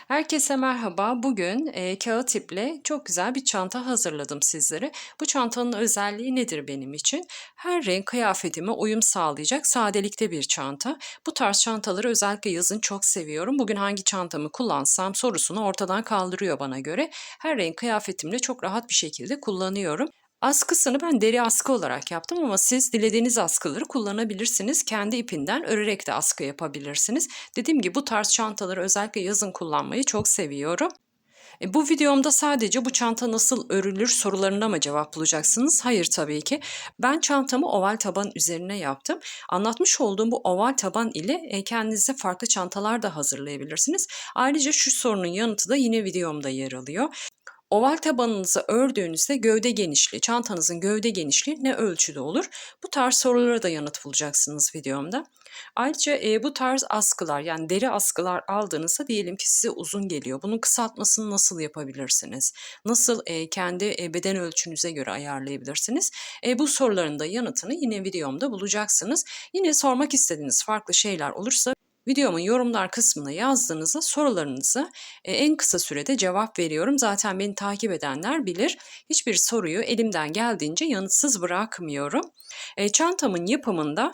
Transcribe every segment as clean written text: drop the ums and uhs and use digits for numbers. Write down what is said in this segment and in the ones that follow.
Herkese merhaba. Bugün kağıt iple çok güzel bir çanta hazırladım sizlere. Bu çantanın özelliği nedir benim için? Her renk kıyafetime uyum sağlayacak sadelikte bir çanta. Bu tarz çantaları özellikle yazın çok seviyorum. Bugün hangi çantamı kullansam sorusunu ortadan kaldırıyor bana göre. Her renk kıyafetimle çok rahat bir şekilde kullanıyorum. Askısını ben deri askı olarak yaptım ama siz dilediğiniz askıları kullanabilirsiniz. Kendi ipinden örerek de askı yapabilirsiniz. Dediğim gibi bu tarz çantaları özellikle yazın kullanmayı çok seviyorum. Bu videomda sadece bu çanta nasıl örülür sorularına mı cevap bulacaksınız? Hayır tabii ki. Ben çantamı oval taban üzerine yaptım. Anlatmış olduğum bu oval taban ile kendinize farklı çantalar da hazırlayabilirsiniz. Ayrıca şu sorunun yanıtı da yine videomda yer alıyor. Oval tabanınızı ördüğünüzde gövde genişliği, çantanızın gövde genişliği ne ölçüde olur? Bu tarz sorulara da yanıt bulacaksınız videomda. Ayrıca bu tarz askılar yani deri askılar aldığınızda diyelim ki size uzun geliyor. Bunun kısaltmasını nasıl yapabilirsiniz? Nasıl kendi beden ölçünüze göre ayarlayabilirsiniz? Bu soruların da yanıtını yine videomda bulacaksınız. Yine sormak istediğiniz farklı şeyler olursa videomun yorumlar kısmına yazdığınızda sorularınızı en kısa sürede cevap veriyorum. Zaten beni takip edenler bilir. Hiçbir soruyu elimden geldiğince yanıtsız bırakmıyorum. Çantamın yapımında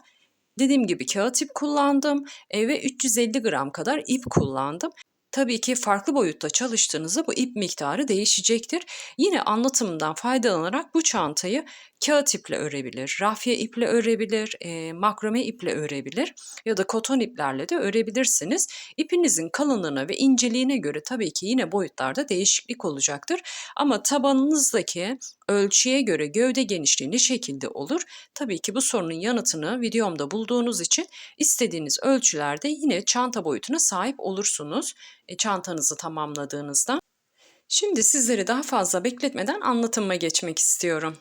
dediğim gibi kağıt ip kullandım ve 350 gram kadar ip kullandım. Tabii ki farklı boyutta çalıştığınızda bu ip miktarı değişecektir. Yine anlatımından faydalanarak bu çantayı kağıt iple örebilir, rafya iple örebilir, makrame iple örebilir ya da koton iplerle de örebilirsiniz. İpinizin kalınlığına ve inceliğine göre tabii ki yine boyutlarda değişiklik olacaktır. Ama tabanınızdaki ölçüye göre gövde genişliği ne şekilde olur? Tabii ki bu sorunun yanıtını videomda bulduğunuz için istediğiniz ölçülerde yine çanta boyutuna sahip olursunuz çantanızı tamamladığınızda. Şimdi sizleri daha fazla bekletmeden anlatıma geçmek istiyorum.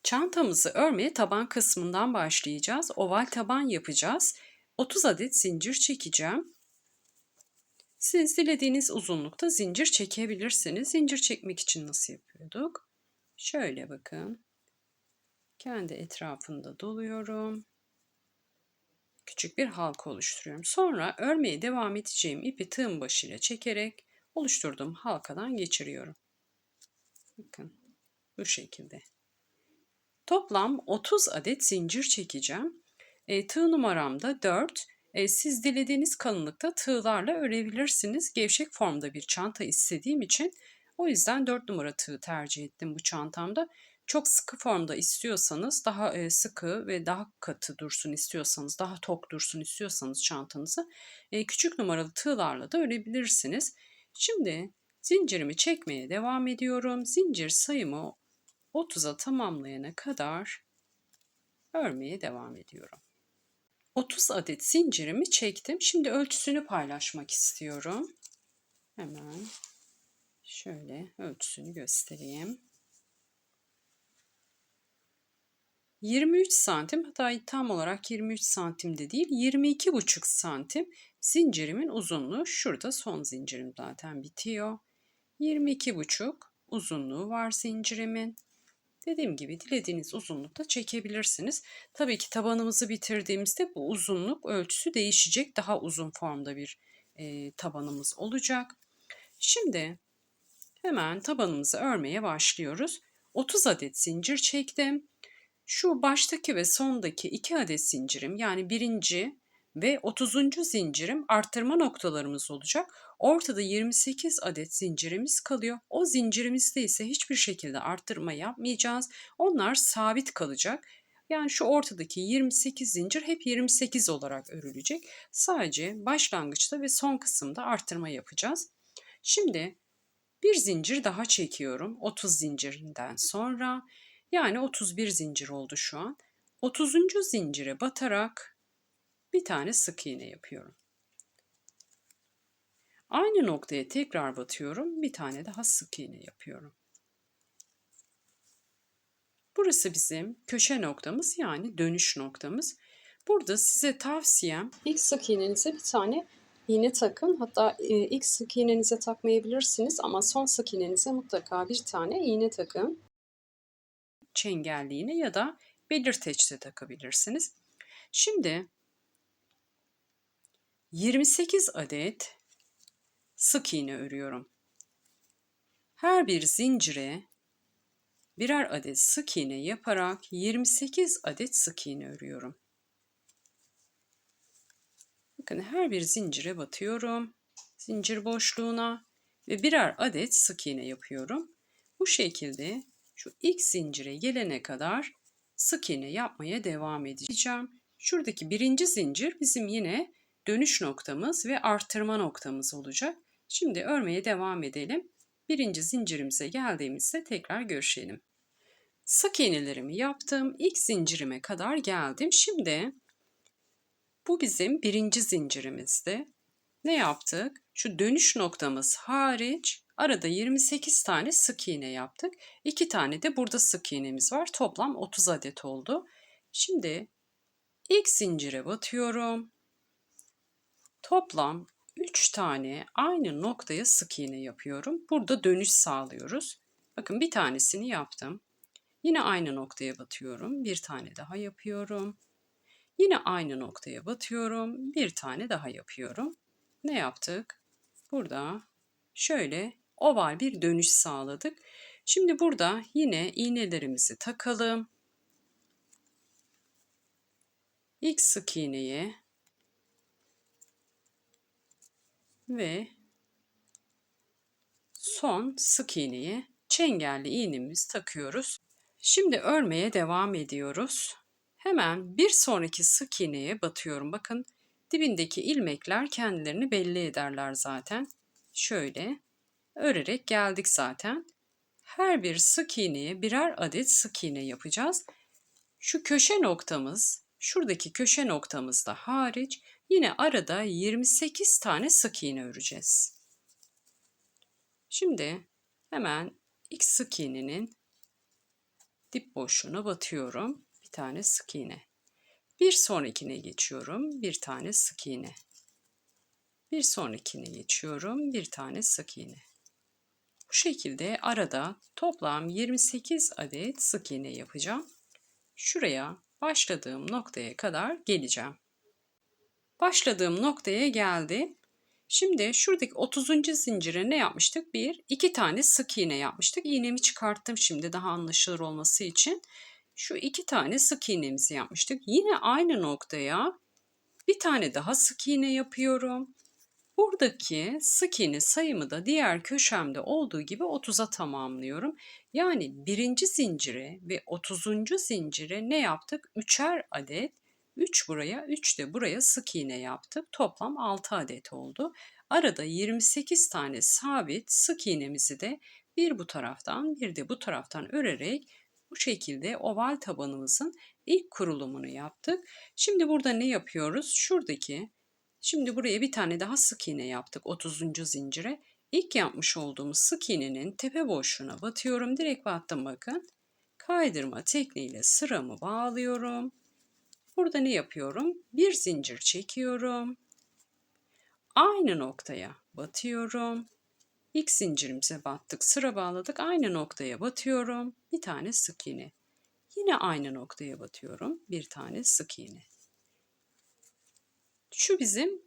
Çantamızı örmeye taban kısmından başlayacağız. Oval taban yapacağız. 30 adet zincir çekeceğim. Siz dilediğiniz uzunlukta zincir çekebilirsiniz. Zincir çekmek için nasıl yapıyorduk? Şöyle bakın. Kendi etrafında doluyorum. Küçük bir halka oluşturuyorum. Sonra örmeye devam edeceğim ipi tığım başıyla çekerek oluşturduğum halkadan geçiriyorum. Bakın bu şekilde. Toplam 30 adet zincir çekeceğim. Tığ numaram da 4. Siz dilediğiniz kalınlıkta tığlarla örebilirsiniz. Gevşek formda bir çanta istediğim için o yüzden 4 numara tığ tercih ettim bu çantamda. Çok sıkı formda istiyorsanız, daha sıkı ve daha katı dursun istiyorsanız, daha tok dursun istiyorsanız çantanızı küçük numaralı tığlarla da örebilirsiniz. Şimdi zincirimi çekmeye devam ediyorum. Zincir sayımı 30'a tamamlayana kadar örmeye devam ediyorum. 30 adet zincirimi çektim. Şimdi ölçüsünü paylaşmak istiyorum. Hemen şöyle ölçüsünü göstereyim. 23 santim, hatta tam olarak 23 santim de değil, 22,5 santim zincirimin uzunluğu. Şurada son zincirim zaten bitiyor. 22,5 uzunluğu var zincirimin. Dediğim gibi dilediğiniz uzunlukta çekebilirsiniz. Tabii ki tabanımızı bitirdiğimizde bu uzunluk ölçüsü değişecek. Daha uzun formda bir tabanımız olacak. Şimdi hemen tabanımızı örmeye başlıyoruz. 30 adet zincir çektim. Şu baştaki ve sondaki 2 adet zincirim, yani birinci ve 30. zincirim arttırma noktalarımız olacak. Ortada 28 adet zincirimiz kalıyor. O zincirimizde ise hiçbir şekilde arttırma yapmayacağız. Onlar sabit kalacak. Yani şu ortadaki 28 zincir hep 28 olarak örülecek. Sadece başlangıçta ve son kısımda arttırma yapacağız. Şimdi bir zincir daha çekiyorum 30 zincirinden sonra. Yani 31 zincir oldu şu an. 30. zincire batarak bir tane sık iğne yapıyorum. Aynı noktaya tekrar batıyorum. Bir tane daha sık iğne yapıyorum. Burası bizim köşe noktamız, yani dönüş noktamız. Burada size tavsiyem ilk sık iğnenize bir tane iğne takın. Hatta ilk sık iğnenize takmayabilirsiniz ama son sık iğnenize mutlaka bir tane iğne takın. Çengelli iğne ya da belirteçte takabilirsiniz. Şimdi 28 adet sık iğne örüyorum. Her bir zincire birer adet sık iğne yaparak 28 adet sık iğne örüyorum. Bakın her bir zincire batıyorum. Zincir boşluğuna ve birer adet sık iğne yapıyorum. Bu şekilde şu ilk zincire gelene kadar sık iğne yapmaya devam edeceğim. Şuradaki birinci zincir bizim yine dönüş noktamız ve arttırma noktamız olacak. Şimdi örmeye devam edelim. Birinci zincirimize geldiğimizde tekrar görüşelim. Sık iğnelerimi yaptım. İlk zincirime kadar geldim. Şimdi bu bizim birinci zincirimizdi. Ne yaptık? Şu dönüş noktamız hariç arada 28 tane sık iğne yaptık. 2 tane de burada sık iğnemiz var. Toplam 30 adet oldu. Şimdi ilk zincire batıyorum. Toplam 3 tane aynı noktaya sık iğne yapıyorum. Burada dönüş sağlıyoruz. Bakın bir tanesini yaptım. Yine aynı noktaya batıyorum. Bir tane daha yapıyorum. Yine aynı noktaya batıyorum. Bir tane daha yapıyorum. Ne yaptık? Burada şöyle oval bir dönüş sağladık. Şimdi burada yine iğnelerimizi takalım. İlk sık iğneyi ve son sık iğneyi çengelli iğnemizi takıyoruz. Şimdi örmeye devam ediyoruz. Hemen bir sonraki sık iğneye batıyorum. Bakın dibindeki ilmekler kendilerini belli ederler zaten. Şöyle örerek geldik zaten. Her bir sık iğneye birer adet sık iğne yapacağız. Şu köşe noktamız, şuradaki köşe noktamızda hariç yine arada 28 tane sık iğne öreceğiz. Şimdi hemen ilk sık iğnenin dip boşluğuna batıyorum. Bir tane sık iğne. Bir sonrakine geçiyorum. Bir tane sık iğne. Bir sonrakine geçiyorum. Bir tane sık iğne. Bu şekilde arada toplam 28 adet sık iğne yapacağım. Şuraya başladığım noktaya kadar geleceğim. Başladığım noktaya geldim. Şimdi şuradaki 30. zincire ne yapmıştık? 2 tane sık iğne yapmıştık. İğnemi çıkarttım şimdi daha anlaşılır olması için. Şu 2 tane sık iğnemizi yapmıştık. Yine aynı noktaya bir tane daha sık iğne yapıyorum. Buradaki sık iğne sayımı da diğer köşemde olduğu gibi 30'a tamamlıyorum. Yani birinci zincire ve 30. zincire ne yaptık? 3'er adet, 3 buraya, 3 de buraya sık iğne yaptık. Toplam 6 adet oldu. Arada 28 tane sabit sık iğnemizi de bir bu taraftan bir de bu taraftan örerek bu şekilde oval tabanımızın ilk kurulumunu yaptık. Şimdi burada ne yapıyoruz? Şimdi buraya bir tane daha sık iğne yaptık 30. zincire. İlk yapmış olduğumuz sık iğnenin tepe boşluğuna batıyorum. Direkt battım bakın. Kaydırma tekniğiyle sıramı bağlıyorum. Burada ne yapıyorum? Bir zincir çekiyorum. Aynı noktaya batıyorum. İlk zincirimize battık, sıra bağladık. Aynı noktaya batıyorum. Bir tane sık iğne. Yine aynı noktaya batıyorum. Bir tane sık iğne. Şu bizim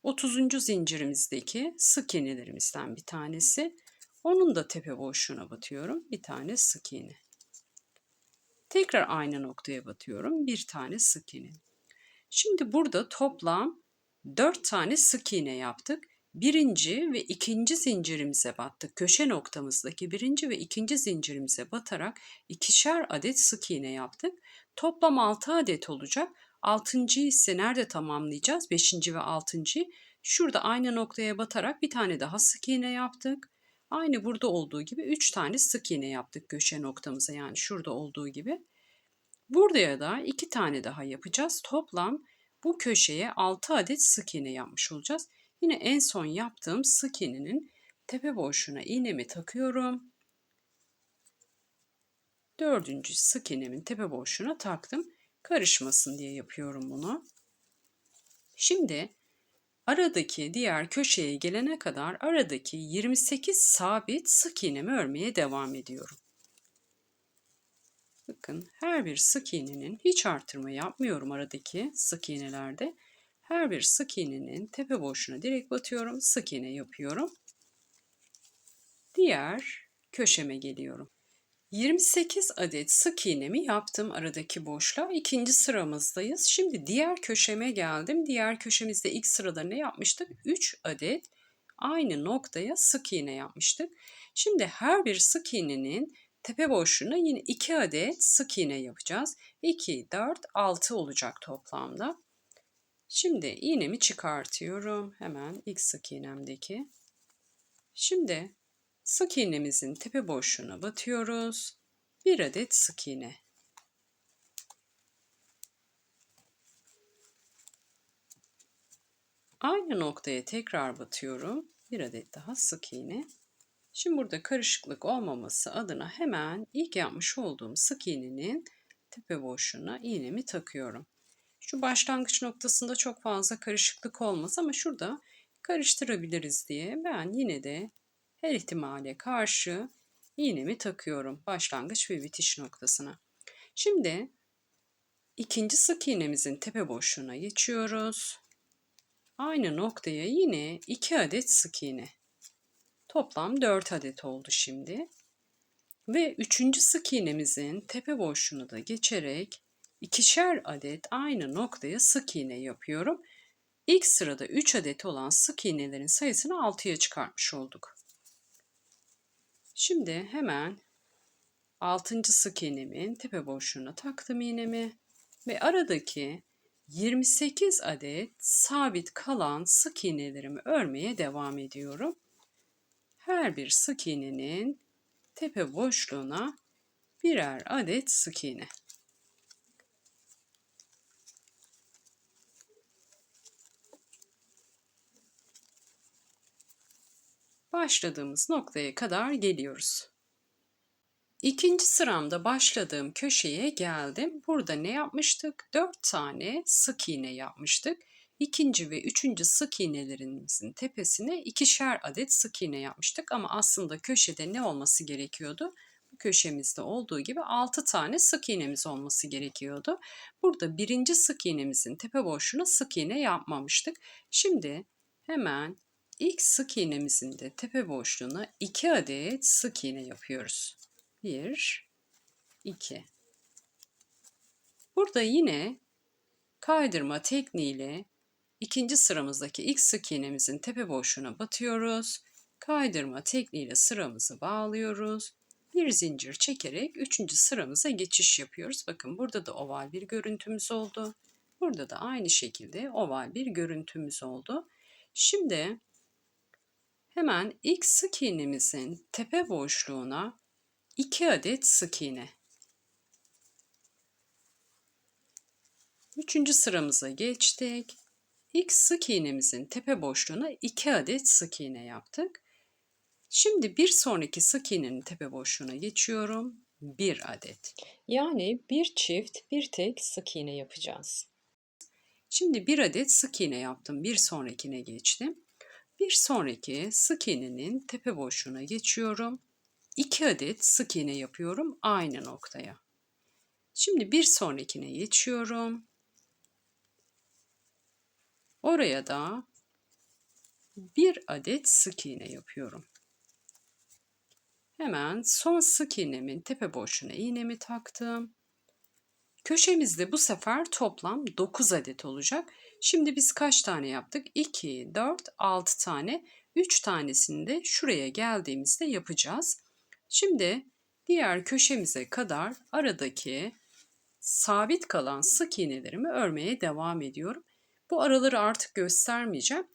30. zincirimizdeki sık iğnelerimizden bir tanesi. Onun da tepe boşluğuna batıyorum. Bir tane sık iğne. Tekrar aynı noktaya batıyorum. Bir tane sık iğne. Şimdi burada toplam 4 tane sık iğne yaptık. Birinci ve ikinci zincirimize battık. Köşe noktamızdaki birinci ve ikinci zincirimize batarak ikişer adet sık iğne yaptık. Toplam 6 adet olacak. Altıncıyı ise nerede tamamlayacağız? Beşinci ve altıncıyı. Şurada aynı noktaya batarak bir tane daha sık iğne yaptık. Aynı burada olduğu gibi 3 tane sık iğne yaptık köşe noktamıza, yani şurada olduğu gibi. Buraya da 2 tane daha yapacağız. Toplam bu köşeye 6 adet sık iğne yapmış olacağız. Yine en son yaptığım sık iğnenin tepe boşluğuna iğnemi takıyorum. 4. sık iğnemin tepe boşluğuna taktım. Karışmasın diye yapıyorum bunu. Şimdi aradaki diğer köşeye gelene kadar aradaki 28 sabit sık iğnemi örmeye devam ediyorum. Bakın her bir sık iğnenin hiç artırma yapmıyorum aradaki sık iğnelerde. Her bir sık iğnenin tepe boşluğuna direkt batıyorum. Sık iğne yapıyorum. Diğer köşeme geliyorum. 28 adet sık iğnemi yaptım aradaki boşluğa. İkinci sıramızdayız. Şimdi diğer köşeme geldim. Diğer köşemizde ilk sırada ne yapmıştık? 3 adet aynı noktaya sık iğne yapmıştık. Şimdi her bir sık iğnenin tepe boşluğuna yine 2 adet sık iğne yapacağız. 2, 4, 6 olacak toplamda. Şimdi iğnemi çıkartıyorum. Hemen ilk sık iğnemdeki. Şimdi sık iğnemizin tepe boşluğuna batıyoruz. 1 adet sık iğne. Aynı noktaya tekrar batıyorum. 1 adet daha sık iğne. Şimdi burada karışıklık olmaması adına hemen ilk yapmış olduğum sık iğnenin tepe boşluğuna iğnemi takıyorum. Şu başlangıç noktasında çok fazla karışıklık olmaz ama şurada karıştırabiliriz diye ben yine de her ihtimale karşı iğnemi takıyorum başlangıç ve bitiş noktasına. Şimdi ikinci sık iğnemizin tepe boşluğuna geçiyoruz. Aynı noktaya yine 2 adet sık iğne. Toplam 4 adet oldu şimdi. Ve üçüncü sık iğnemizin tepe boşluğunu da geçerek ikişer adet aynı noktaya sık iğne yapıyorum. İlk sırada 3 adet olan sık iğnelerin sayısını 6'ya çıkartmış olduk. Şimdi hemen 6. sık iğnemin tepe boşluğuna taktım iğnemi ve aradaki 28 adet sabit kalan sık iğnelerimi örmeye devam ediyorum. Her bir sık iğnenin tepe boşluğuna birer adet sık iğne. Başladığımız noktaya kadar geliyoruz. İkinci sıramda başladığım köşeye geldim. Burada ne yapmıştık? 4 tane sık iğne yapmıştık. İkinci ve üçüncü sık iğnelerimizin tepesine ikişer adet sık iğne yapmıştık. Ama aslında köşede ne olması gerekiyordu? Bu köşemizde olduğu gibi 6 tane sık iğnemiz olması gerekiyordu. Burada birinci sık iğnemizin tepe boşluğuna sık iğne yapmamıştık. Şimdi hemen ilk sık iğnemizin de tepe boşluğuna 2 adet sık iğne yapıyoruz. 1, 2. Burada yine kaydırma tekniğiyle ikinci sıramızdaki ilk sık iğnemizin tepe boşluğuna batıyoruz. Kaydırma tekniğiyle sıramızı bağlıyoruz. Bir zincir çekerek üçüncü sıramıza geçiş yapıyoruz. Bakın burada da oval bir görüntümüz oldu. Burada da aynı şekilde oval bir görüntümüz oldu. Şimdi hemen ilk sık iğnemizin tepe boşluğuna 2 adet sık iğne. Üçüncü sıramıza geçtik. İlk sık iğnemizin tepe boşluğuna 2 adet sık iğne yaptık. Şimdi bir sonraki sık iğnenin tepe boşluğuna geçiyorum. 1 adet. Yani bir çift, bir tek sık iğne yapacağız. Şimdi 1 adet sık iğne yaptım. Bir sonrakine geçtim. Bir sonraki sık iğnenin tepe boşluğuna geçiyorum. 2 adet sık iğne yapıyorum aynı noktaya. Şimdi bir sonrakine geçiyorum. Oraya da 1 adet sık iğne yapıyorum. Hemen son sık iğnemin tepe boşluğuna iğnemi taktım. Köşemizde bu sefer toplam 9 adet olacak. Şimdi biz kaç tane yaptık? 2, 4, 6 tane. 3 tanesini de şuraya geldiğimizde yapacağız. Şimdi diğer köşemize kadar aradaki sabit kalan sık iğnelerimi örmeye devam ediyorum. Bu araları artık göstermeyeceğim.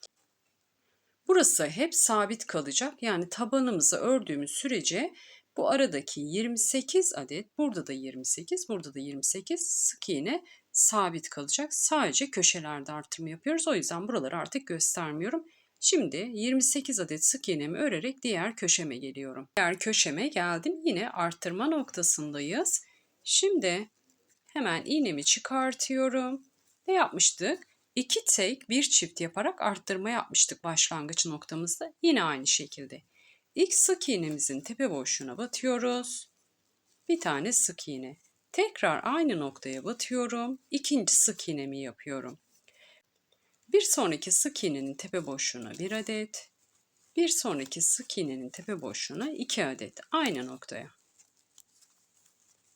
Burası hep sabit kalacak. Yani tabanımızı ördüğümüz sürece bu aradaki 28 adet, burada da 28, burada da 28 sık iğne sabit kalacak. Sadece köşelerde artırma yapıyoruz. O yüzden buraları artık göstermiyorum. Şimdi 28 adet sık iğnemi örerek diğer köşeme geliyorum. Diğer köşeme geldim. Yine arttırma noktasındayız. Şimdi hemen iğnemi çıkartıyorum. Ne yapmıştık? 2 tek bir çift yaparak arttırma yapmıştık başlangıç noktamızda. Yine aynı şekilde. İlk sık iğnemizin tepe boşluğuna batıyoruz. Bir tane sık iğne. Tekrar aynı noktaya batıyorum. İkinci sık iğnemi yapıyorum. Bir sonraki sık iğnenin tepe boşluğuna 1 adet, bir sonraki sık iğnenin tepe boşluğuna 2 adet aynı noktaya.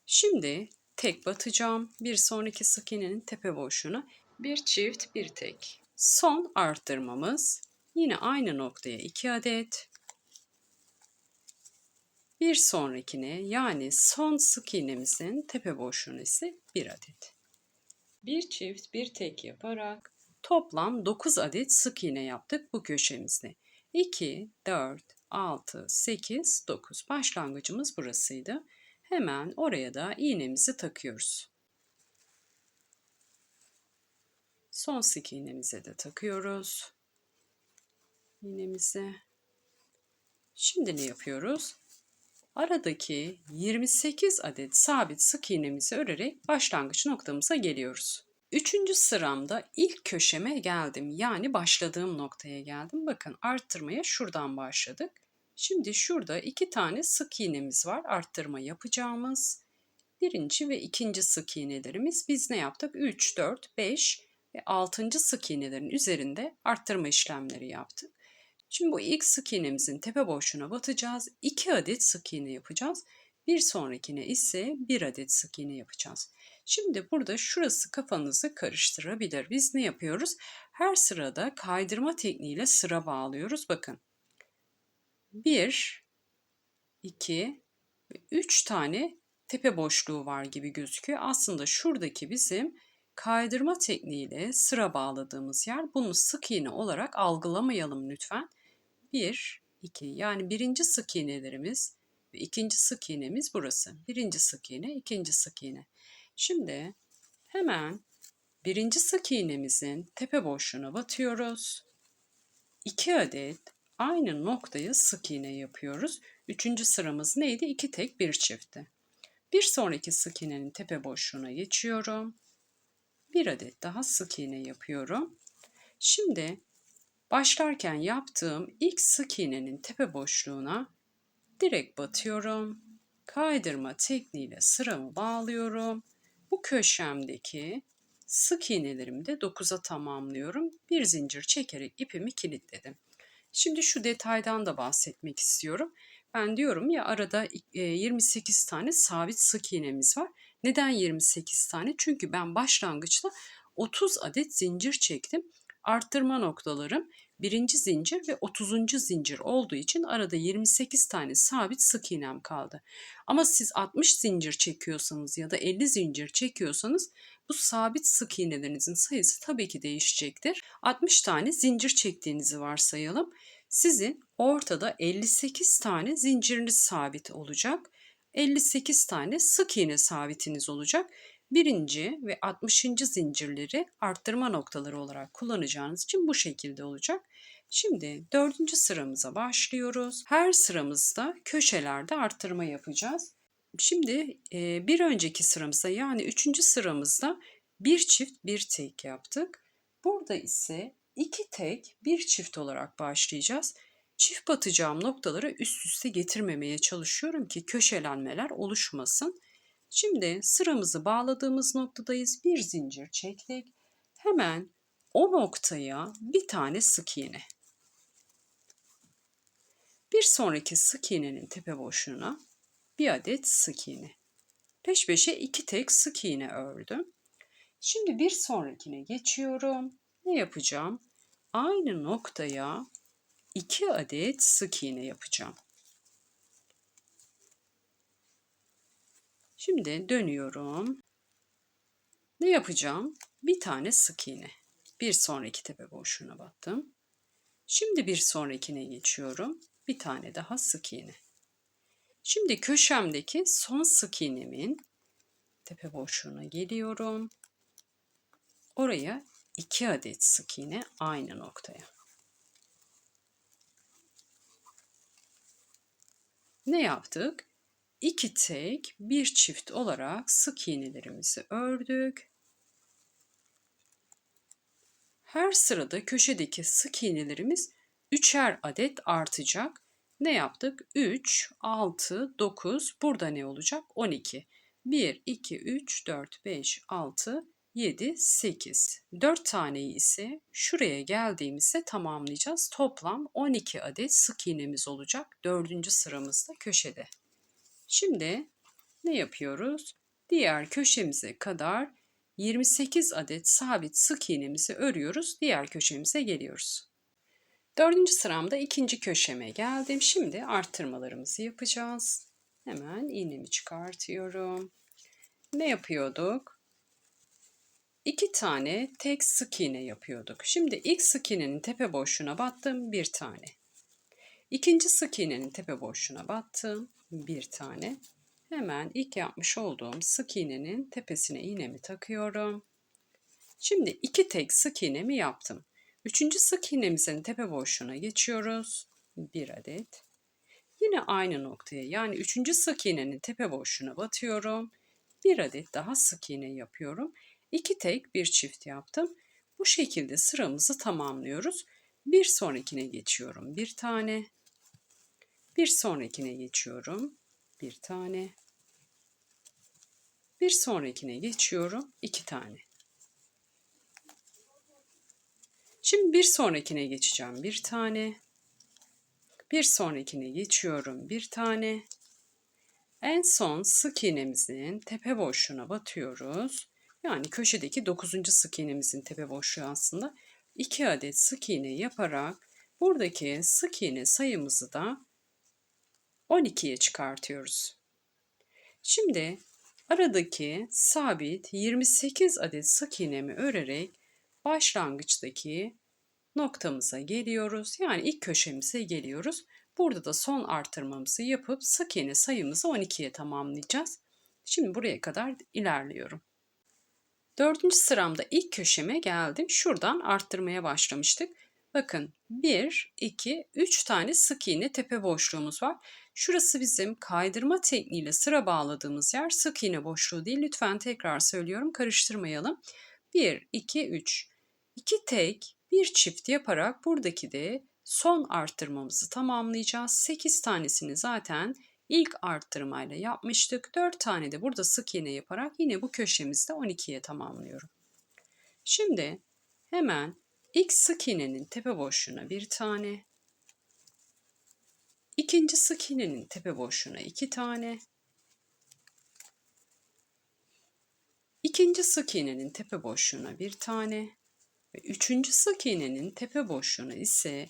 Şimdi tek batacağım. Bir sonraki sık iğnenin tepe boşluğuna bir çift bir tek. Son arttırmamız yine aynı noktaya 2 adet. Bir sonrakine yani son sık iğnemizin tepe boşluğuna ise 1 adet. Bir çift bir tek yaparak toplam 9 adet sık iğne yaptık bu köşemizde. 2, 4, 6, 8, 9. Başlangıcımız burasıydı. Hemen oraya da iğnemizi takıyoruz. Son sık iğnemize de takıyoruz. İğnemizi. Şimdi ne yapıyoruz? Aradaki 28 adet sabit sık iğnemizi örerek başlangıç noktamıza geliyoruz. Üçüncü sıramda ilk köşeme geldim. Yani başladığım noktaya geldim. Bakın arttırmaya şuradan başladık. Şimdi şurada 2 tane sık iğnemiz var. Arttırma yapacağımız. Birinci ve ikinci sık iğnelerimiz. Biz ne yaptık? 3, 4, 5 ve 6. sık iğnelerin üzerinde arttırma işlemleri yaptık. Şimdi bu ilk sık iğnemizin tepe boşluğuna batacağız. 2 adet sık iğne yapacağız. Bir sonrakine ise 1 adet sık iğne yapacağız. Şimdi burada şurası kafanızı karıştırabilir. Biz ne yapıyoruz? Her sırada kaydırma tekniğiyle sıra bağlıyoruz. Bakın. 1, 2 ve 3 tane tepe boşluğu var gibi gözüküyor. Aslında şuradaki bizim kaydırma tekniğiyle sıra bağladığımız yer. Bunu sık iğne olarak algılamayalım lütfen. 1, 2 yani birinci sık iğnelerimiz ve ikinci sık iğnemiz burası. Birinci sık iğne, ikinci sık iğne. Şimdi hemen birinci sık iğnemizin tepe boşluğuna batıyoruz. 2 adet aynı noktaya sık iğne yapıyoruz. Üçüncü sıramız neydi? 2 tek bir çiftti. Bir sonraki sık iğnenin tepe boşluğuna geçiyorum. 1 adet daha sık iğne yapıyorum. Şimdi başlarken yaptığım ilk sık iğnenin tepe boşluğuna direkt batıyorum. Kaydırma tekniğiyle sıramı bağlıyorum. Bu köşemdeki sık iğnelerimi de 9'a tamamlıyorum. Bir zincir çekerek ipimi kilitledim. Şimdi şu detaydan da bahsetmek istiyorum. Ben diyorum ya arada 28 tane sabit sık iğnemiz var. Neden 28 tane? Çünkü ben başlangıçta 30 adet zincir çektim. Arttırma noktalarım birinci zincir ve 30. zincir olduğu için arada 28 tane sabit sık iğnem kaldı. Ama siz 60 zincir çekiyorsanız ya da 50 zincir çekiyorsanız bu sabit sık iğnelerinizin sayısı tabii ki değişecektir. 60 tane zincir çektiğinizi varsayalım. Sizin ortada 58 tane zinciriniz sabit olacak. 58 tane sık iğne sabitiniz olacak. Birinci ve 60. zincirleri arttırma noktaları olarak kullanacağınız için bu şekilde olacak. Şimdi dördüncü sıramıza başlıyoruz. Her sıramızda köşelerde arttırma yapacağız. Şimdi bir önceki sıramızda yani üçüncü sıramızda bir çift bir tek yaptık. Burada ise 2 tek bir çift olarak başlayacağız. Çift batacağım noktaları üst üste getirmemeye çalışıyorum ki köşelenmeler oluşmasın. Şimdi sıramızı bağladığımız noktadayız. Bir zincir çektik. Hemen o noktaya bir tane sık iğne. Bir sonraki sık iğnenin tepe boşluğuna bir adet sık iğne. Peş peşe 2 tek sık iğne ördüm. Şimdi bir sonrakine geçiyorum. Ne yapacağım? Aynı noktaya 2 adet sık iğne yapacağım. Şimdi dönüyorum. Ne yapacağım? Bir tane sık iğne. Bir sonraki tepe boşluğuna battım. Şimdi bir sonrakine geçiyorum. Bir tane daha sık iğne. Şimdi köşemdeki son sık iğnemin tepe boşluğuna geliyorum. Oraya 2 adet sık iğne aynı noktaya. Ne yaptık? 2 tek bir çift olarak sık iğnelerimizi ördük. Her sırada köşedeki sık iğnelerimiz 3'er adet artacak. Ne yaptık? 3, 6, 9. Burada ne olacak? 12. 1, 2, 3, 4, 5, 6, 7, 8. 4 taneyi ise şuraya geldiğimizde tamamlayacağız. Toplam 12 adet sık iğnemiz olacak 4. sıramızda köşede. Şimdi ne yapıyoruz? Diğer köşemize kadar 28 adet sabit sık iğnemizi örüyoruz. Diğer köşemize geliyoruz. 4. sıramda ikinci köşeme geldim. Şimdi arttırmalarımızı yapacağız. Hemen iğnemi çıkartıyorum. Ne yapıyorduk? 2 tane tek sık iğne yapıyorduk. Şimdi ilk sık iğnenin tepe boşluğuna battım, bir tane. İkinci sık iğnenin tepe boşluğuna battım, bir tane. Hemen ilk yapmış olduğum sık iğnenin tepesine iğnemi takıyorum. Şimdi 2 tek sık iğnemi yaptım. Üçüncü sık iğnemizin tepe boşluğuna geçiyoruz. Bir adet. Yine aynı noktaya, yani üçüncü sık iğnenin tepe boşluğuna batıyorum. Bir adet daha sık iğne yapıyorum. 2 tek bir çift yaptım. Bu şekilde sıramızı tamamlıyoruz. Bir sonrakine geçiyorum. Bir tane. Bir sonrakine geçiyorum. Bir tane. Bir sonrakine geçiyorum. 2 tane. Şimdi bir sonrakine geçeceğim. Bir tane. Bir sonrakine geçiyorum. Bir tane. En son sık iğnemizin tepe boşluğuna batıyoruz. Yani köşedeki 9. sık iğnemizin tepe boşluğu aslında. 2 adet sık iğne yaparak buradaki sık iğne sayımızı da 12'ye çıkartıyoruz. Şimdi aradaki sabit 28 adet sık iğnemi örerek başlangıçtaki noktamıza geliyoruz. Yani ilk köşemize geliyoruz. Burada da son artırmamızı yapıp sık iğne sayımızı 12'ye tamamlayacağız. Şimdi buraya kadar ilerliyorum. 4. sıramda ilk köşeme geldim. Şuradan arttırmaya başlamıştık. Bakın 1, 2, 3 tane sık iğne tepe boşluğumuz var. Şurası bizim kaydırma tekniğiyle sıra bağladığımız yer. Sık iğne boşluğu değil. Lütfen tekrar söylüyorum, karıştırmayalım. 1, 2, 3. 2 tek, bir çift yaparak buradaki de son arttırmamızı tamamlayacağız. 8 tanesini zaten ilk arttırmayla yapmıştık. 4 tane de burada sık iğne yaparak yine bu köşemizde 12'ye tamamlıyorum. Şimdi hemen ilk sık iğnenin tepe boşluğuna bir tane, ikinci sık iğnenin tepe boşluğuna 2 tane, ikinci sık iğnenin tepe boşluğuna bir tane ve üçüncü sık iğnenin tepe boşluğuna ise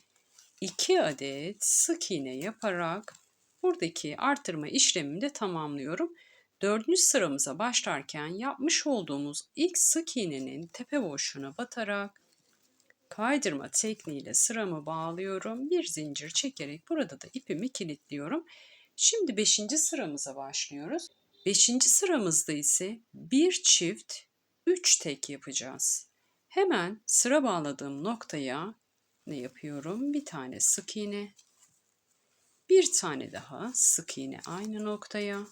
2 adet sık iğne yaparak buradaki artırma işlemimi de tamamlıyorum. 4. sıramıza başlarken yapmış olduğumuz ilk sık iğnenin tepe boşluğuna batarak kaydırma tekniğiyle sıramı bağlıyorum. Bir zincir çekerek burada da ipimi kilitliyorum. Şimdi 5. sıramıza başlıyoruz. 5. sıramızda ise bir çift 3 tek yapacağız. Hemen sıra bağladığım noktaya ne yapıyorum? Bir tane sık iğne, bir tane daha sık iğne aynı noktaya,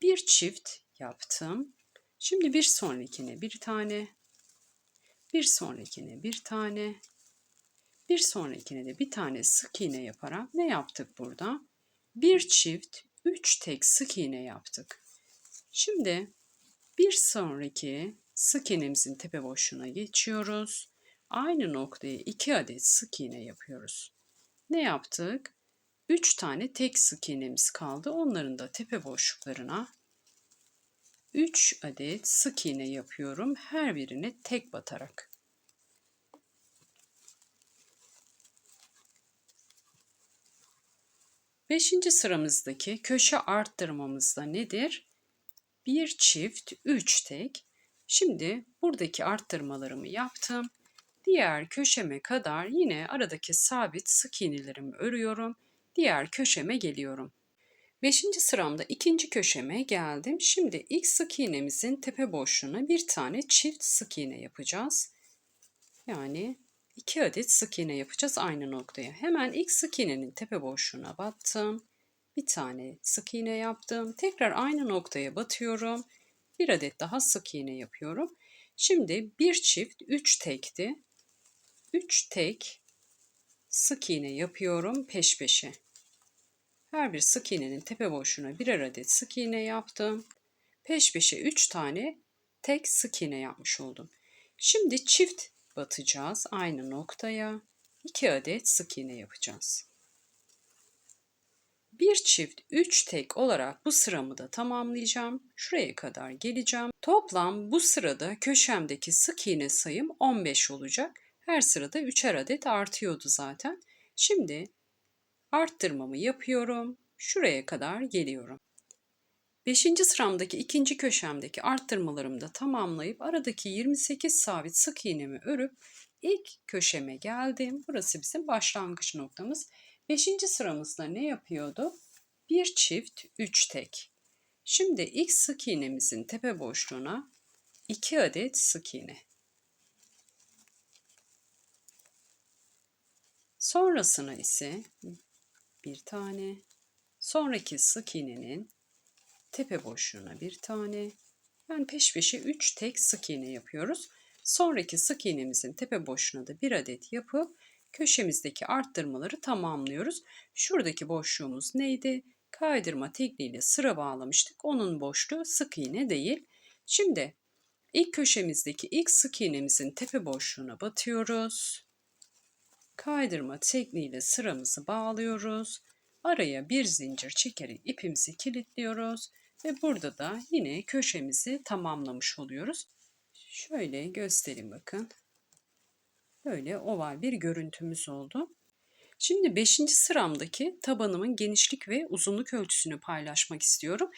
bir çift yaptım. Şimdi bir sonrakine bir tane, bir sonrakine bir tane, bir sonrakine de bir tane sık iğne yaparak ne yaptık burada? Bir çift 3 tek sık iğne yaptık. Şimdi bir sonraki sık iğnemizin tepe boşluğuna geçiyoruz. Aynı noktaya 2 adet sık iğne yapıyoruz. Ne yaptık? 3 tane tek sık iğnemiz kaldı. Onların da tepe boşluklarına 3 adet sık iğne yapıyorum. Her birine tek batarak. Beşinci sıramızdaki köşe arttırmamızda nedir? Bir çift 3 tek. Şimdi buradaki arttırmalarımı yaptım. Diğer köşeme kadar yine aradaki sabit sık iğnelerimi örüyorum. Diğer köşeme geliyorum. 5. sıramda ikinci köşeme geldim. Şimdi ilk sık iğnemizin tepe boşluğuna bir tane çift sık iğne yapacağız. Yani 2 adet sık iğne yapacağız aynı noktaya. Hemen ilk sık iğnenin tepe boşluğuna battım. Bir tane sık iğne yaptım. Tekrar aynı noktaya batıyorum. Bir adet daha sık iğne yapıyorum. Şimdi bir çift 3 tekti. 3 tek sık iğne yapıyorum peş peşe. Her bir sık iğnenin tepe boşluğuna birer adet sık iğne yaptım. Peş peşe 3 tane tek sık iğne yapmış oldum. Şimdi çift batacağız aynı noktaya. 2 adet sık iğne yapacağız. Bir çift 3 tek olarak bu sıramı da tamamlayacağım. Şuraya kadar geleceğim. Toplam bu sırada köşemdeki sık iğne sayım 15 olacak. Her sırada 3'er adet artıyordu zaten. Şimdi arttırmamı yapıyorum. Şuraya kadar geliyorum. 5. sıramdaki ikinci köşemdeki arttırmalarımı da tamamlayıp aradaki 28 sabit sık iğnemi örüp ilk köşeme geldim. Burası bizim başlangıç noktamız. 5. sıramızda ne yapıyordu? Bir çift 3 tek. Şimdi ilk sık iğnemizin tepe boşluğuna 2 adet sık iğne. Sonrasına ise bir tane, sonraki sık iğnenin tepe boşluğuna bir tane, yani peş peşe 3 tek sık iğne yapıyoruz. Sonraki sık iğnemizin tepe boşluğuna da bir adet yapıp köşemizdeki arttırmaları tamamlıyoruz. Şuradaki boşluğumuz neydi? Kaydırma tekniğiyle sıra bağlamıştık. Onun boşluğu sık iğne değil. Şimdi ilk köşemizdeki ilk sık iğnemizin tepe boşluğuna batıyoruz. Kaydırma tekniğiyle sıramızı bağlıyoruz. Araya bir zincir çekerek ipimizi kilitliyoruz ve burada da yine köşemizi tamamlamış oluyoruz. Şöyle göstereyim bakın. Böyle oval bir görüntümüz oldu. Şimdi 5. sıramdaki tabanımın genişlik ve uzunluk ölçüsünü paylaşmak istiyorum.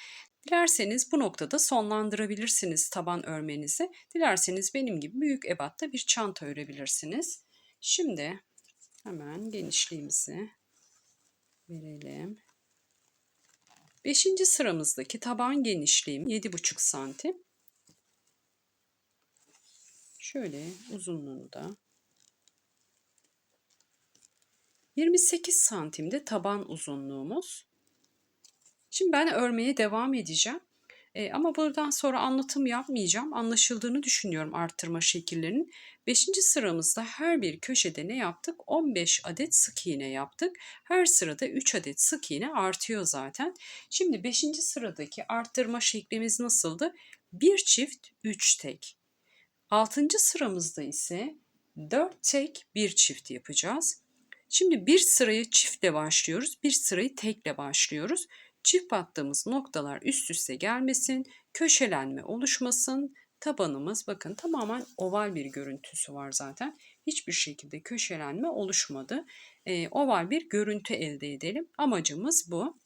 Dilerseniz bu noktada sonlandırabilirsiniz taban örmenizi. Dilerseniz benim gibi büyük ebatta bir çanta örebilirsiniz. Şimdi hemen genişliğimizi verelim. 5. sıramızdaki taban genişliğim 7,5 santim. Şöyle uzunluğunu da 28 santimde taban uzunluğumuz. Şimdi ben örmeye devam edeceğim. Ama buradan sonra anlatım yapmayacağım. Anlaşıldığını düşünüyorum arttırma şekillerinin. 5. sıramızda her bir köşede ne yaptık? 15 adet sık iğne yaptık. Her sırada 3 adet sık iğne artıyor zaten. Şimdi 5. sıradaki arttırma şeklimiz nasıldı? Bir çift 3 tek. 6. sıramızda ise 4 tek bir çift yapacağız. Şimdi bir sırayı çiftle başlıyoruz, bir sırayı tekle başlıyoruz. Çift battığımız noktalar üst üste gelmesin, köşelenme oluşmasın. Tabanımız bakın tamamen oval bir görüntüsü var zaten. Hiçbir şekilde köşelenme oluşmadı. Oval bir görüntü elde edelim. Amacımız bu.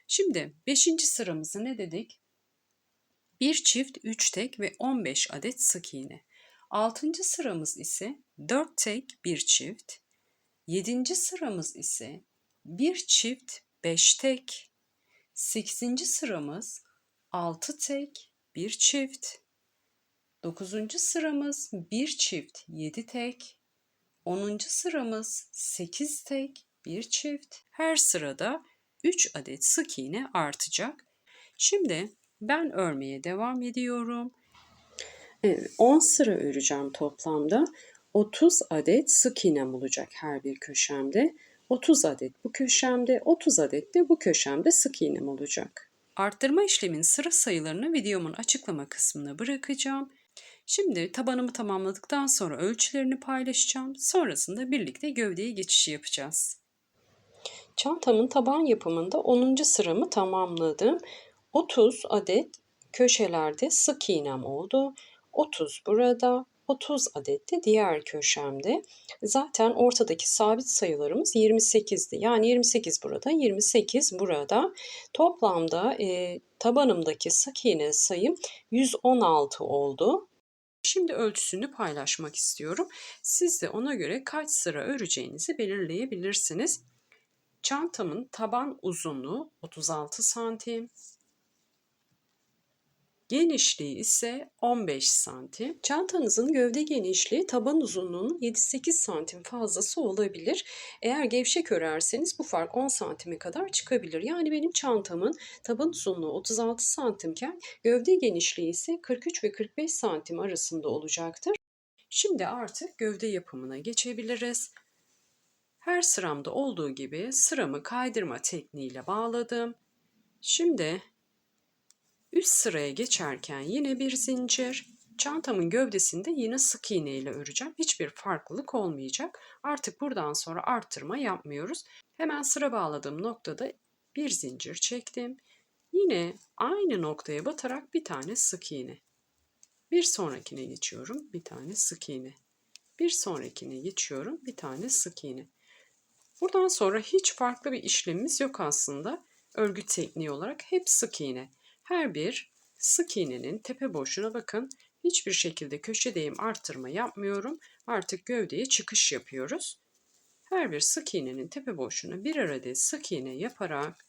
Şimdi 5. sıramızı ne dedik? Bir çift 3 tek ve 15 adet sık iğne. 6. sıramız ise 4 tek bir çift. 7. sıramız ise bir çift 5 tek. 8. sıramız 6 tek bir çift. 9. sıramız bir çift 7 tek. 10. sıramız 8 tek bir çift. Her sırada 3 adet sık iğne artacak. Şimdi ben örmeye devam ediyorum. 10 sıra öreceğim toplamda. 30 adet sık iğnem olacak her bir köşemde. 30 adet bu köşemde, 30 adet de bu köşemde sık iğnem olacak. Arttırma işlemin sıra sayılarını videomun açıklama kısmına bırakacağım. Şimdi tabanımı tamamladıktan sonra ölçülerini paylaşacağım. Sonrasında birlikte gövdeye geçişi yapacağız. Çantamın taban yapımında 10. sıramı tamamladım. 30 adet köşelerde sık iğnem oldu. 30 burada, 30 adet de diğer köşemde. Zaten ortadaki sabit sayılarımız 28'di. Yani 28 burada, 28 burada. Toplamda tabanımdaki sık iğne sayım 116 oldu. Şimdi ölçüsünü paylaşmak istiyorum. Siz de ona göre kaç sıra öreceğinizi belirleyebilirsiniz. Çantamın taban uzunluğu 36 santim. Genişliği ise 15 santim. Çantanızın gövde genişliği taban uzunluğunun 7-8 santim fazlası olabilir. Eğer gevşek örerseniz bu fark 10 santime kadar çıkabilir. Yani benim çantamın taban uzunluğu 36 santimken gövde genişliği ise 43 ve 45 santim arasında olacaktır. Şimdi artık gövde yapımına geçebiliriz. Her sıramda olduğu gibi sıramı kaydırma tekniğiyle bağladım. Şimdi üst sıraya geçerken yine bir zincir, Çantamın gövdesinde yine sık iğne ile öreceğim. Hiçbir farklılık olmayacak. Artık buradan sonra arttırma yapmıyoruz. Hemen sıra bağladığım noktada bir zincir çektim. Yine aynı noktaya batarak bir tane sık iğne. Bir sonrakine geçiyorum, bir tane sık iğne. Bir sonrakine geçiyorum, bir tane sık iğne. Buradan sonra hiç farklı bir işlemimiz yok aslında. Örgü tekniği olarak hep sık iğne. Her bir sık iğnenin tepe boşluğuna bakın. Hiçbir şekilde köşedeyim arttırma yapmıyorum. Artık gövdeye çıkış yapıyoruz. Her bir sık iğnenin tepe boşluğuna birer adet sık iğne yaparak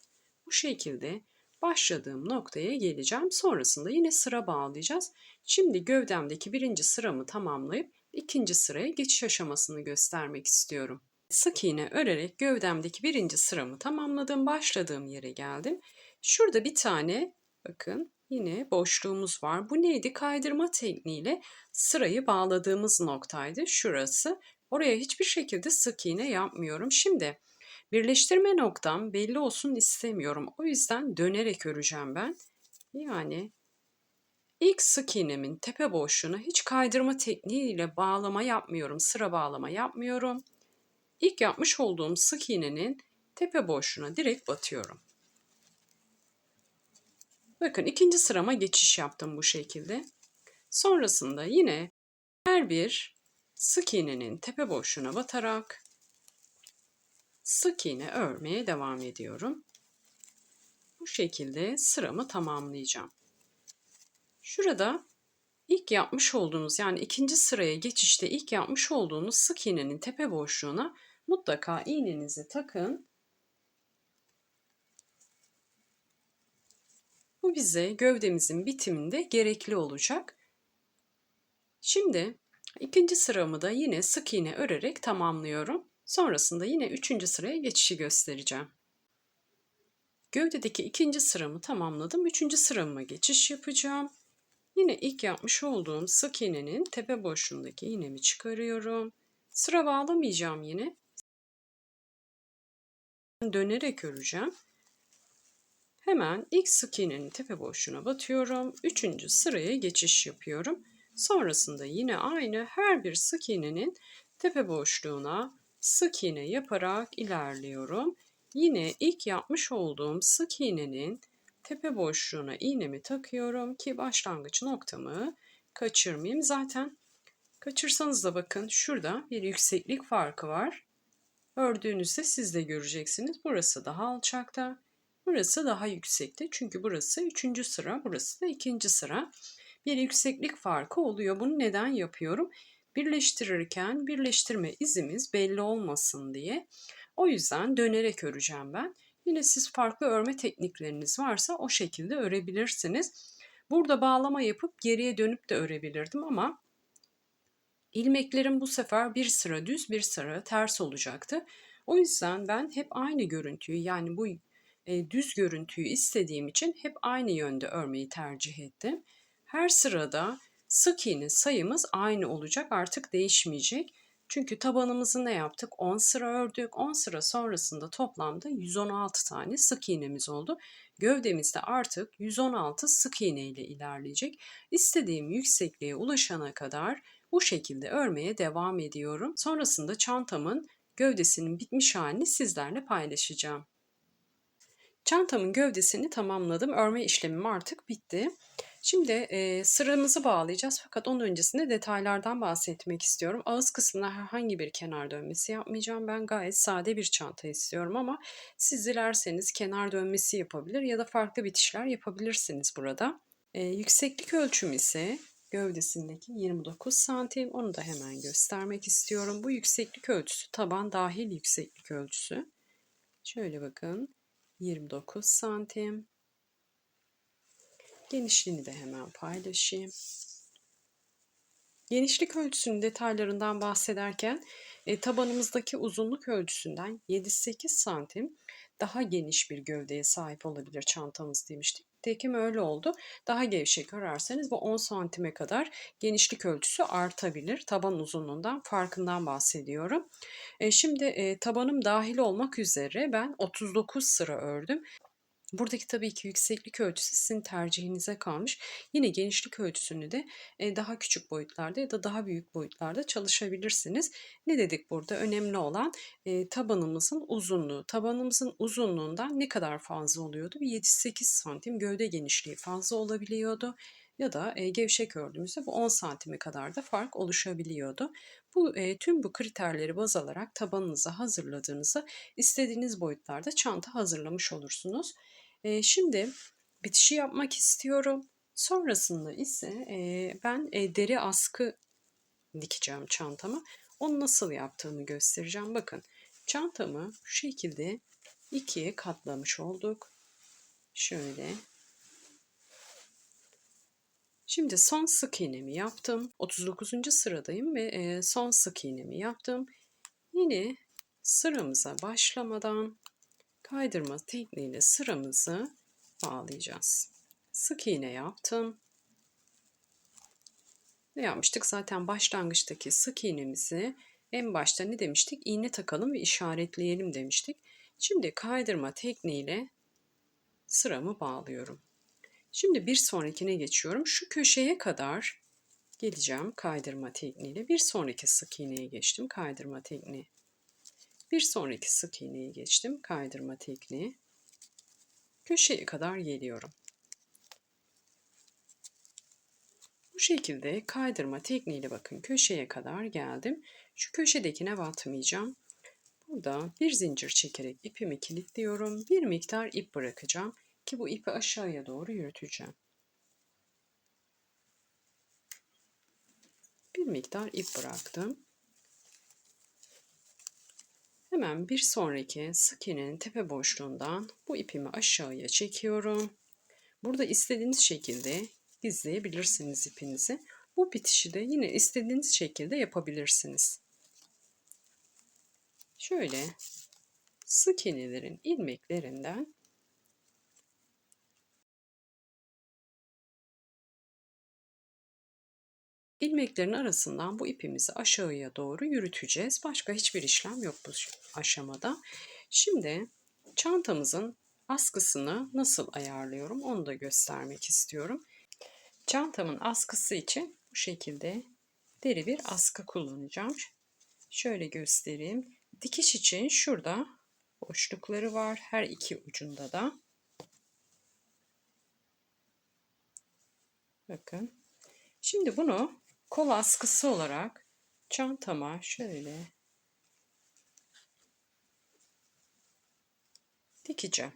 bu şekilde başladığım noktaya geleceğim. Sonrasında yine sıra bağlayacağız. Şimdi gövdemdeki birinci sıramı tamamlayıp ikinci sıraya geçiş aşamasını göstermek istiyorum. Sık iğne örerek gövdemdeki birinci sıramı tamamladım. Başladığım yere geldim. Şurada bir tane bakın yine boşluğumuz var. Bu neydi? Kaydırma tekniğiyle sırayı bağladığımız noktaydı. Şurası. Oraya hiçbir şekilde sık iğne yapmıyorum. Şimdi birleştirme noktam belli olsun istemiyorum. O yüzden dönerek öreceğim ben. Yani ilk sık iğnemin tepe boşluğuna hiç kaydırma tekniğiyle bağlama yapmıyorum. Sıra bağlama yapmıyorum. İlk yapmış olduğum sık iğnenin tepe boşluğuna direkt batıyorum. Bakın ikinci sırama geçiş yaptım bu şekilde. Sonrasında yine her bir sık iğnenin tepe boşluğuna batarak sık iğne örmeye devam ediyorum. Bu şekilde sıramı tamamlayacağım. Şurada ilk yapmış olduğunuz yani ikinci sıraya geçişte ilk yapmış olduğunuz sık iğnenin tepe boşluğuna mutlaka iğnenizi takın. Bu bize gövdemizin bitiminde gerekli olacak. Şimdi ikinci sıramı da yine sık iğne örerek tamamlıyorum. Sonrasında yine üçüncü sıraya geçişi göstereceğim. Gövdedeki ikinci sıramı tamamladım. Üçüncü sırama geçiş yapacağım. Yine ilk yapmış olduğum sık iğnenin tepe boşluğundaki iğnemi çıkarıyorum. Sıra bağlamayacağım yine. Dönerek öreceğim. Hemen ilk sık iğnenin tepe boşluğuna batıyorum. Üçüncü sıraya geçiş yapıyorum. Sonrasında yine aynı her bir sık iğnenin tepe boşluğuna sık iğne yaparak ilerliyorum. Yine ilk yapmış olduğum sık iğnenin tepe boşluğuna iğnemi takıyorum ki başlangıç noktamı kaçırmayayım. Zaten kaçırsanız da bakın şurada bir yükseklik farkı var. Ördüğünüzde siz de göreceksiniz. Burası daha alçakta. Burası daha yüksekte. Çünkü burası üçüncü sıra, burası da ikinci sıra. Bir yükseklik farkı oluyor. Bunu neden yapıyorum? Birleştirirken birleştirme izimiz belli olmasın diye. O yüzden dönerek öreceğim ben. Yine siz farklı örme teknikleriniz varsa o şekilde örebilirsiniz. Burada bağlama yapıp geriye dönüp de örebilirdim ama ilmeklerim bu sefer bir sıra düz bir sıra ters olacaktı. O yüzden ben hep aynı görüntüyü yani bu düz görüntüyü istediğim için hep aynı yönde örmeyi tercih ettim. Her sırada sık iğne sayımız aynı olacak, artık değişmeyecek. Çünkü tabanımızı ne yaptık? 10 sıra ördük. 10 sıra sonrasında toplamda 116 tane sık iğnemiz oldu. Gövdemizde artık 116 sık iğne ile ilerleyecek. İstediğim yüksekliğe ulaşana kadar bu şekilde örmeye devam ediyorum. Sonrasında çantamın gövdesinin bitmiş halini sizlerle paylaşacağım. Çantamın gövdesini tamamladım. Örme işlemim artık bitti. Şimdi sıramızı bağlayacağız fakat onun öncesinde detaylardan bahsetmek istiyorum. Ağız kısmına herhangi bir kenar dönmesi yapmayacağım. Ben gayet sade bir çanta istiyorum ama siz dilerseniz kenar dönmesi yapabilir ya da farklı bitişler yapabilirsiniz burada. Yükseklik ölçüm ise gövdesindeki 29 santim. Onu da hemen göstermek istiyorum. Bu yükseklik ölçüsü taban dahil yükseklik ölçüsü. Şöyle bakın. 29 santim. Genişliğini de hemen paylaşayım. Genişlik ölçüsünün detaylarından bahsederken tabanımızdaki uzunluk ölçüsünden 7-8 santim daha geniş bir gövdeye sahip olabilir çantamız demiştik. Tekim öyle oldu. Daha gevşek örerseniz bu 10 santime kadar genişlik ölçüsü artabilir. Taban uzunluğundan farkından bahsediyorum. Şimdi tabanım dahil olmak üzere ben 39 sıra ördüm. Buradaki tabii ki yükseklik ölçüsü sizin tercihinize kalmış. Yine genişlik ölçüsünü de daha küçük boyutlarda ya da daha büyük boyutlarda çalışabilirsiniz. Ne dedik burada? Önemli olan tabanımızın uzunluğu. Tabanımızın uzunluğundan ne kadar fazla oluyordu? 7-8 santim gövde genişliği fazla olabiliyordu. Ya da gevşek ördüğümüzde bu 10 santime kadar da fark oluşabiliyordu. Tüm bu kriterleri baz alarak tabanınızı hazırladığınızda istediğiniz boyutlarda çanta hazırlamış olursunuz. Şimdi bitişi yapmak istiyorum. Sonrasında ise ben deri askı dikeceğim çantama. Onu nasıl yaptığımı göstereceğim. Bakın çantamı şu şekilde ikiye katlamış olduk. Şöyle. Şimdi son sık iğnemi yaptım. 39. sıradayım ve son sık iğnemi yaptım. Yine sıramıza başlamadan kaydırma tekniğiyle sıramızı bağlayacağız. Sık iğne yaptım. Ne yapmıştık? Zaten başlangıçtaki sık iğnemizi en başta ne demiştik? İğne takalım ve işaretleyelim demiştik. Şimdi kaydırma tekniğiyle sıramı bağlıyorum. Şimdi bir sonrakine geçiyorum. Şu köşeye kadar geleceğim kaydırma tekniğiyle. Bir sonraki sık iğneye geçtim. Kaydırma tekniği. Bir sonraki sık iğneyi geçtim. Kaydırma tekniği. Köşeye kadar geliyorum. Bu şekilde kaydırma tekniğiyle bakın köşeye kadar geldim. Şu köşedekine batmayacağım. Burada bir zincir çekerek ipimi kilitliyorum. Bir miktar ip bırakacağım ki bu ipi aşağıya doğru yürüteceğim. Bir miktar ip bıraktım. Hemen bir sonraki sık iğnenin tepe boşluğundan bu ipimi aşağıya çekiyorum. Burada istediğiniz şekilde gizleyebilirsiniz ipinizi. Bu bitişi de yine istediğiniz şekilde yapabilirsiniz. Şöyle sık iğnelerin ilmeklerinden ilmeklerin arasından bu ipimizi aşağıya doğru yürüteceğiz. Başka hiçbir işlem yok bu aşamada. Şimdi çantamızın askısını nasıl ayarlıyorum onu da göstermek istiyorum. Çantamın askısı için bu şekilde deri bir askı kullanacağım. Şöyle göstereyim. Dikiş için şurada boşlukları var her iki ucunda da. Bakın. Şimdi bunu kol askısı olarak çantama şöyle dikeceğim.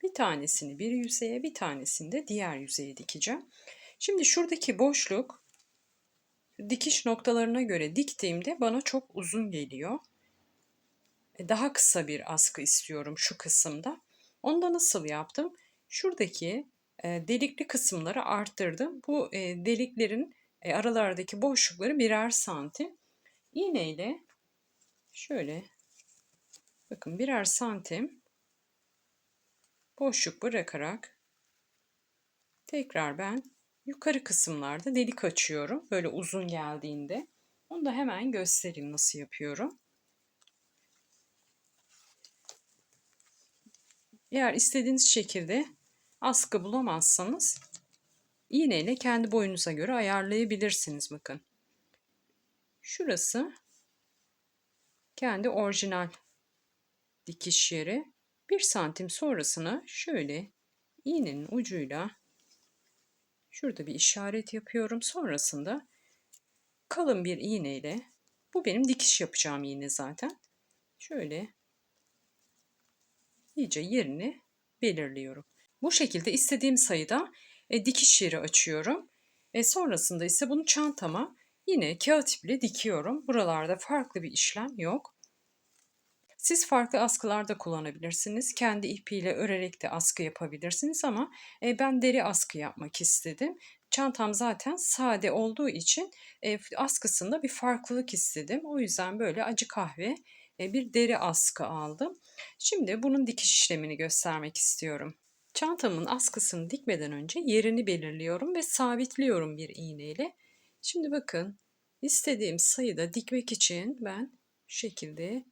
Bir tanesini bir yüzeye, bir tanesini de diğer yüzeye dikeceğim. Şimdi şuradaki boşluk dikiş noktalarına göre diktiğimde bana çok uzun geliyor. Daha kısa bir askı istiyorum şu kısımda. Onu da nasıl yaptım? Şuradaki delikli kısımları arttırdım. Bu deliklerin aralardaki boşlukları birer santim. İğneyle şöyle bakın birer santim boşluk bırakarak tekrar ben yukarı kısımlarda delik açıyorum. Böyle uzun geldiğinde. Onu da hemen göstereyim nasıl yapıyorum. Eğer istediğiniz şekilde askı bulamazsanız iğneyle kendi boyunuza göre ayarlayabilirsiniz bakın. Şurası kendi orijinal dikiş yeri. 1 santim sonrasına şöyle iğnenin ucuyla şurada bir işaret yapıyorum. Sonrasında kalın bir iğneyle bu benim dikiş yapacağım iğne zaten. Şöyle iyice yerini belirliyorum. Bu şekilde istediğim sayıda dikiş yeri açıyorum. Sonrasında ise bunu çantama yine kağıt iple dikiyorum. Buralarda farklı bir işlem yok. Siz farklı askılar da kullanabilirsiniz. Kendi ipiyle örerek de askı yapabilirsiniz ama ben deri askı yapmak istedim. Çantam zaten sade olduğu için askısında bir farklılık istedim. O yüzden böyle acı kahve bir deri askı aldım. Şimdi bunun dikiş işlemini göstermek istiyorum. Çantamın askısını dikmeden önce yerini belirliyorum ve sabitliyorum bir iğneyle. Şimdi bakın istediğim sayıda dikmek için ben şu şekilde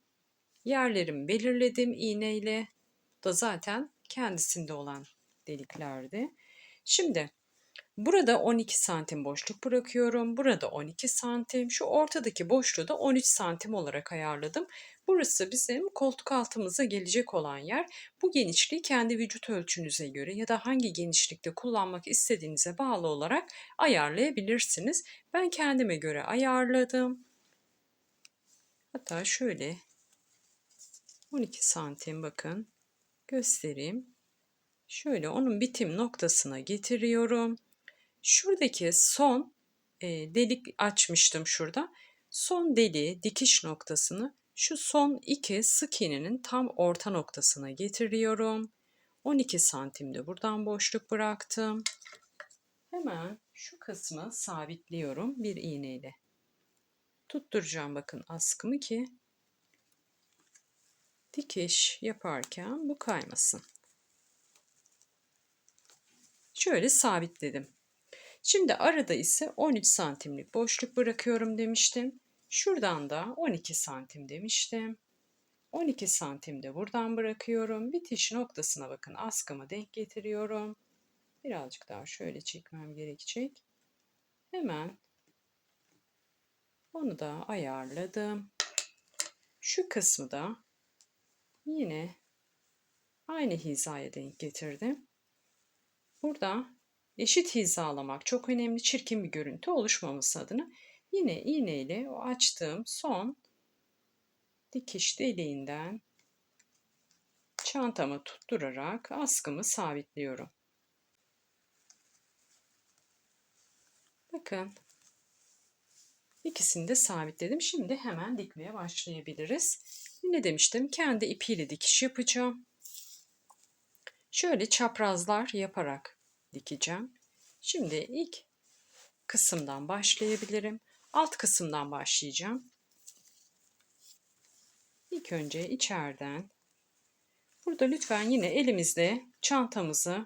yerlerimi belirledim iğneyle. Bu da zaten kendisinde olan deliklerdi. Şimdi burada 12 santim boşluk bırakıyorum. Burada 12 santim. Şu ortadaki boşluğu da 13 santim olarak ayarladım. Burası bizim koltuk altımıza gelecek olan yer. Bu genişliği kendi vücut ölçünüze göre ya da hangi genişlikte kullanmak istediğinize bağlı olarak ayarlayabilirsiniz. Ben kendime göre ayarladım. Hatta şöyle 12 santim bakın göstereyim. Şöyle onun bitim noktasına getiriyorum. Şuradaki son delik açmıştım şurada. Son deliği dikiş noktasını şu son iki sık iğnenin tam orta noktasına getiriyorum. 12 santimde buradan boşluk bıraktım. Hemen şu kısmı sabitliyorum bir iğneyle. Tutturacağım bakın askımı ki dikiş yaparken bu kaymasın. Şöyle sabitledim. Şimdi arada ise 13 santimlik boşluk bırakıyorum demiştim. Şuradan da 12 santim demiştim. 12 santim de buradan bırakıyorum. Bitiş noktasına bakın askımı denk getiriyorum. Birazcık daha şöyle çekmem gerekecek. Hemen onu da ayarladım. Şu kısmı da yine aynı hizaya denk getirdim. Burada eşit hizalamak çok önemli, çirkin bir görüntü oluşmaması adına. Yine iğneyle o açtığım son dikiş deliğinden çantamı tutturarak askımı sabitliyorum. Bakın ikisini de sabitledim. Şimdi hemen dikmeye başlayabiliriz. Ne demiştim? Kendi ipiyle dikiş yapacağım. Şöyle çaprazlar yaparak dikeceğim. Şimdi ilk kısımdan başlayabilirim. Alt kısımdan başlayacağım. İlk önce içeriden. Burada lütfen yine elimizle çantamızı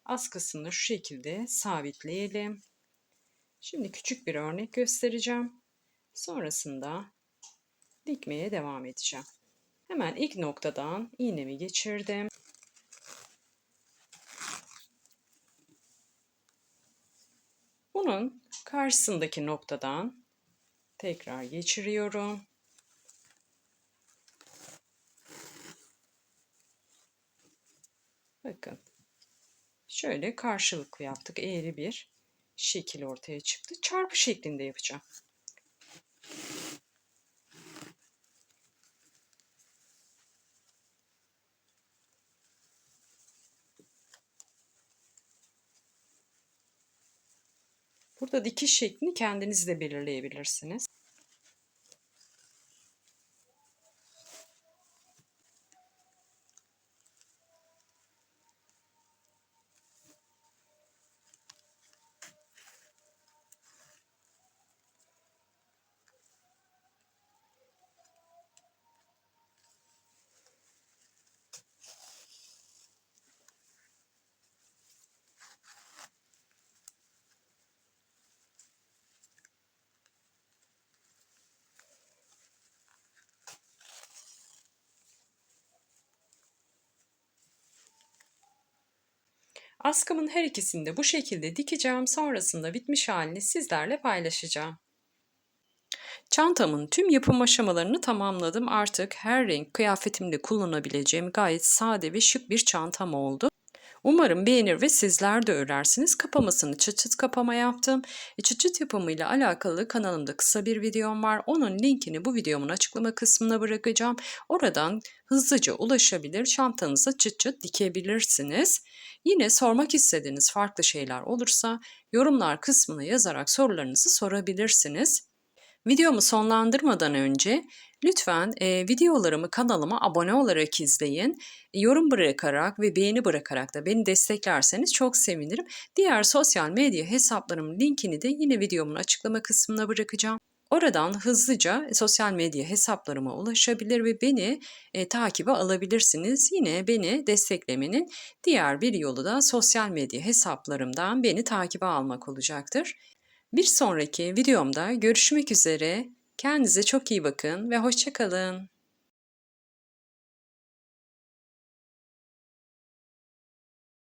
askısını şu şekilde sabitleyelim. Şimdi küçük bir örnek göstereceğim. Sonrasında dikmeye devam edeceğim. Hemen ilk noktadan iğnemi geçirdim. Bunun karşısındaki noktadan tekrar geçiriyorum. Bakın. Şöyle karşılıklı yaptık. Eğri bir şekil ortaya çıktı. Çarpı şeklinde yapacağım. Burada dikiş şeklini kendiniz de belirleyebilirsiniz. Askımın her ikisini de bu şekilde dikeceğim. Sonrasında bitmiş halini sizlerle paylaşacağım. Çantamın tüm yapım aşamalarını tamamladım. Artık her renk kıyafetimde kullanabileceğim gayet sade ve şık bir çantam oldu. Umarım beğenir ve sizler de örersiniz. Kapamasını çıt çıt kapama yaptım. Çıt çıt yapımıyla alakalı kanalımda kısa bir videom var. Onun linkini bu videomun açıklama kısmına bırakacağım. Oradan hızlıca ulaşabilir, çantanıza çıt çıt dikebilirsiniz. Yine sormak istediğiniz farklı şeyler olursa yorumlar kısmına yazarak sorularınızı sorabilirsiniz. Videomu sonlandırmadan önce lütfen videolarımı kanalıma abone olarak izleyin. Yorum bırakarak ve beğeni bırakarak da beni desteklerseniz çok sevinirim. Diğer sosyal medya hesaplarımın linkini de yine videomun açıklama kısmına bırakacağım. Oradan hızlıca sosyal medya hesaplarıma ulaşabilir ve beni takibe alabilirsiniz. Yine beni desteklemenin diğer bir yolu da sosyal medya hesaplarımdan beni takibe almak olacaktır. Bir sonraki videomda görüşmek üzere. Kendinize çok iyi bakın ve hoşça kalın.